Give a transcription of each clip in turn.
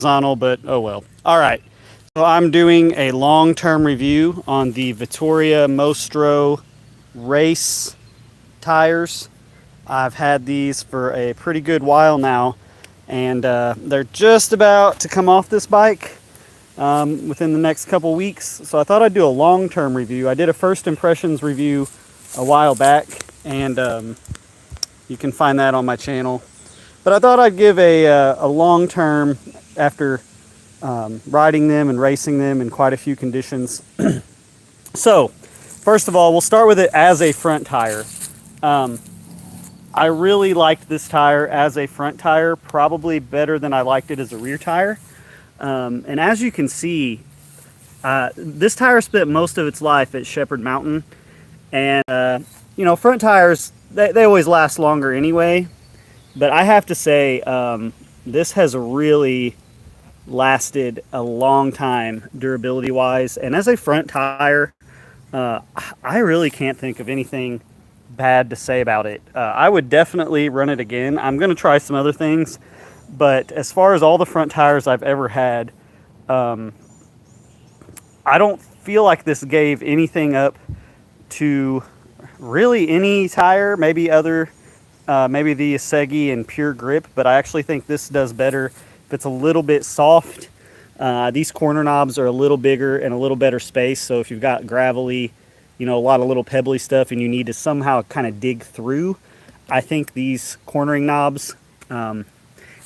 horizontal, but oh well. All right. So I'm doing a long-term review on the Vittoria Mostro Race tires. I've had these for a pretty good while now, and they're just about to come off this bike within the next couple weeks. So I thought I'd do a long-term review. I did a first impressions review a while back, and you can find that on my channel. But I thought I'd give a long-term after riding them and racing them in quite a few conditions. So, first of all, we'll start with it as a front tire. I really liked this tire as a front tire, probably better than I liked it as a rear tire. And as you can see, this tire spent most of its life at Shepherd Mountain. And, you know, front tires, they always last longer anyway. But I have to say, this has really lasted a long time durability-wise. And as a front tire, I really can't think of anything bad to say about it. I would definitely run it again. I'm going to try some other things. But as far as all the front tires I've ever had, I don't feel like this gave anything up to really any tire, maybe maybe the Asegi and Pure Grip, but I actually think this does better if it's a little bit soft. These corner knobs are a little bigger and a little better space, so if you've got gravelly, you know, a lot of little pebbly stuff and you need to somehow kind of dig through, I think these cornering knobs,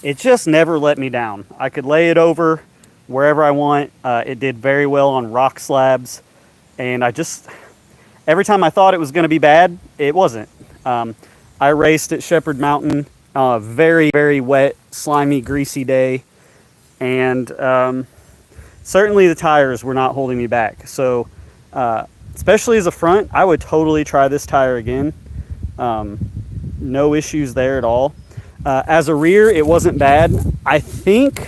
it just never let me down. I could lay it over wherever I want. It did very well on rock slabs, and every time I thought it was going to be bad, it wasn't. I raced at Shepherd Mountain, very, very wet, slimy, greasy day, and certainly the tires were not holding me back. So, especially as a front, I would totally try this tire again. No issues there at all. As a rear, it wasn't bad. I think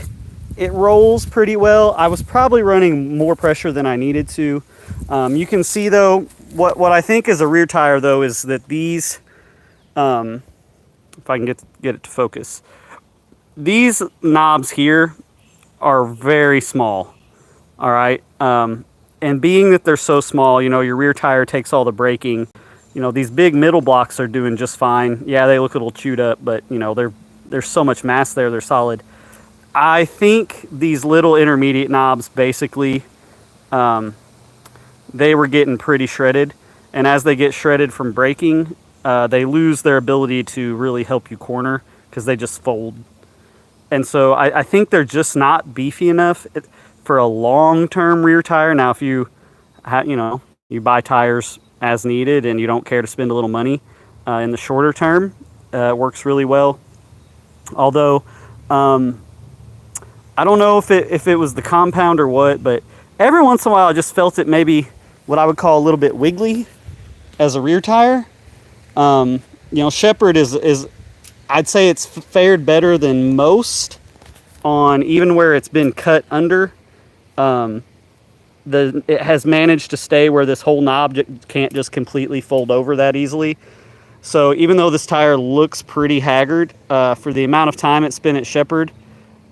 it rolls pretty well. I was probably running more pressure than I needed to. You can see though, what I think is a rear tire though is that these, if I can get it to focus, these knobs here are very small. All right. And being that they're so small, you know, your rear tire takes all the braking. You know, these big middle blocks are doing just fine. Yeah, they look a little chewed up, but you know, there's so much mass there, they're solid. I think these little intermediate knobs basically, they were getting pretty shredded, and as they get shredded from braking, they lose their ability to really help you corner because they just fold. And so I think they're just not beefy enough for a long-term rear tire. Now, if you buy tires as needed and you don't care to spend a little money in the shorter term, it works really well. Although, I don't know if it was the compound or what, but every once in a while I just felt it maybe what I would call a little bit wiggly as a rear tire. You know, Shepherd is I'd say it's fared better than most on even where it's been cut under. It has managed to stay where this whole knob can't just completely fold over that easily. So even though this tire looks pretty haggard, for the amount of time it's been at Shepherd,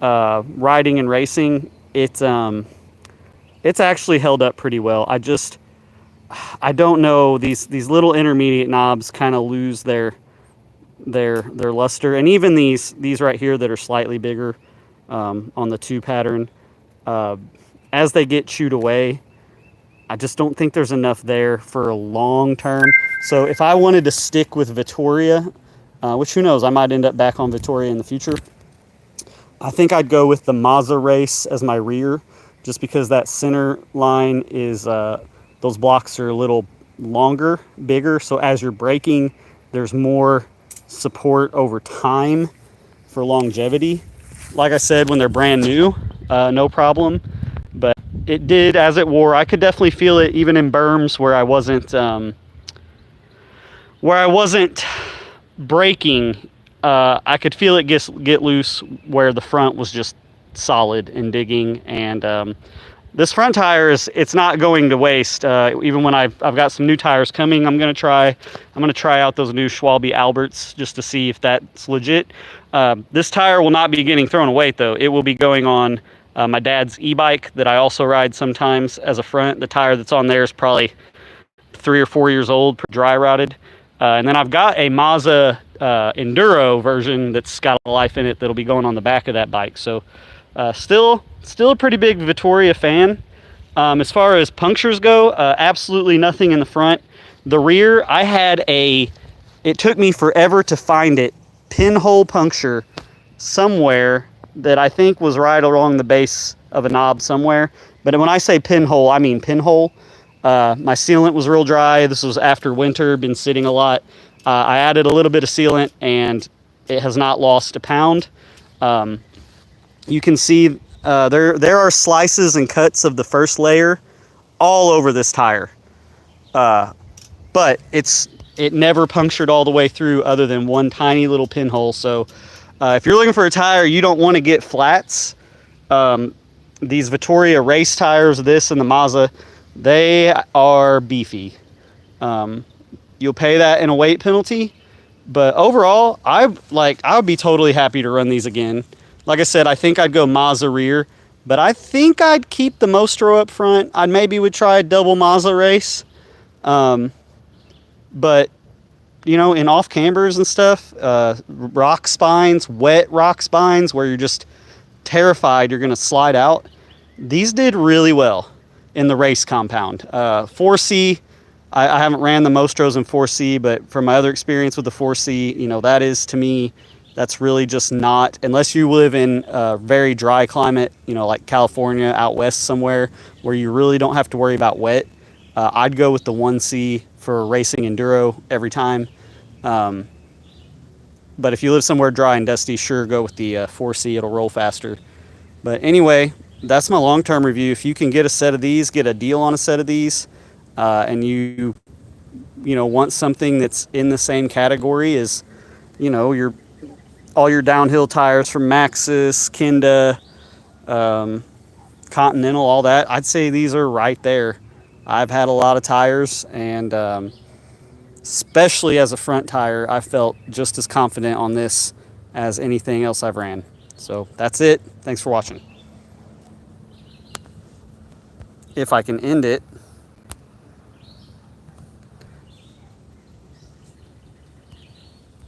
riding and racing, it's actually held up pretty well. I don't know, these little intermediate knobs kind of lose their luster, and even these right here that are slightly bigger on the 2 pattern, as they get chewed away, I just don't think there's enough there for a long term. So if I wanted to stick with Vittoria, which who knows, I might end up back on Vittoria in the future, I think I'd go with the Mazda Race as my rear, just because that center line is, those blocks are a little longer, bigger, so as you're braking, there's more support over time for longevity. Like I said, when they're brand new, no problem, but it did as it wore. I could definitely feel it even in berms where I wasn't braking. I could feel it get loose where the front was just solid and digging, and this front tire it's not going to waste. Even when I've got some new tires coming, I'm gonna try out those new Schwalbe Alberts just to see if that's legit. This tire will not be getting thrown away though. It will be going on my dad's e-bike that I also ride sometimes as a front. The tire that's on there is probably 3 or 4 years old, dry rotted. And then I've got a Mazda Enduro version that's got a life in it that'll be going on the back of that bike. So still a pretty big Vittoria fan. As far as punctures go, absolutely nothing in the front. The rear, it took me forever to find it, pinhole puncture somewhere that I think was right along the base of a knob somewhere. But when I say pinhole, I mean pinhole. My sealant was real dry. This was after winter, been sitting a lot. I added a little bit of sealant and it has not lost a pound. You can see there are slices and cuts of the first layer all over this tire. But it never punctured all the way through other than one tiny little pinhole. So if you're looking for a tire, you don't want to get flats. These Vittoria race tires, this and the Mazda, they are beefy. You'll pay that in a weight penalty, but overall, I would be totally happy to run these again. Like I said, I think I'd go Mazda rear, but I think I'd keep the Mostro up front. I maybe would try a double Mazda race. But you know, in off cambers and stuff, rock spines, wet rock spines where you're just terrified you're gonna slide out, these did really well in the race compound. 4C, I haven't ran the Mostros in 4C, but from my other experience with the 4C, you know, that is, to me, that's really just not, unless you live in a very dry climate, you know, like California, out west somewhere, where you really don't have to worry about wet. I'd go with the 1C for racing enduro every time. But if you live somewhere dry and dusty, sure, go with the 4C, it'll roll faster. But anyway, that's my long-term review. If you can get a set of these, get a deal on a set of these, and you know, want something that's in the same category as, you know, all your downhill tires from Maxxis, Kenda, Continental, all that, I'd say these are right there. I've had a lot of tires, and especially as a front tire, I felt just as confident on this as anything else I've ran. So that's it. Thanks for watching. If I can end it.